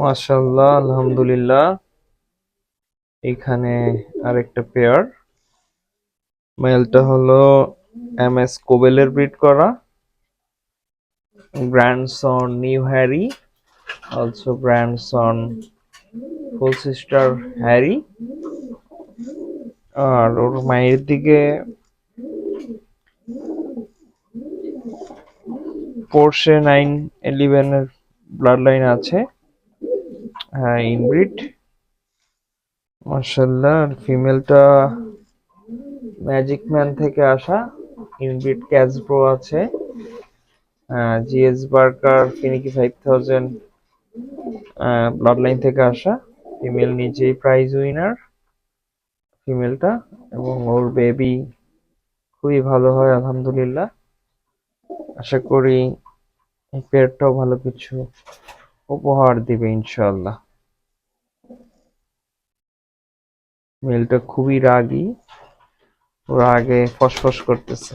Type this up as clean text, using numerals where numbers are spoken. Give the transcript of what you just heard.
মাশাআল্লাহ, আলহামদুলিল্লাহ। এখানে আরেকটা পেয়ার। মেলটা হলো এমএস কোবেলের ব্রিড করা, grandson new Harry, also grandson full sister Harry. আর ওর মায়ের দিকে পোর্শে 911 এর ব্লাড লাইন আছে। হ্যাঁ, ইনব্রিড। মাশাআল্লাহ। আর ফিমেলটা ম্যাজিক ম্যান থেকে আসা, ইনব্রিড ক্যাসব্রো আছে। জিএস বার্কার ফিনিকি 5000 ব্লাড লাইন থেকে আসা। ফিমেল নিজেই প্রাইজ উইনার ফিমেলটা, এবং ওর বেবি খুবই ভালো হয় আলহামদুলিল্লাহ। আশা করি এই পেয়ারটাও ভালো কিছু উপহার দিবে ইনশাআল্লাহ। মেলটা খুবই রাগী, রাগে ফসফস করতেছে।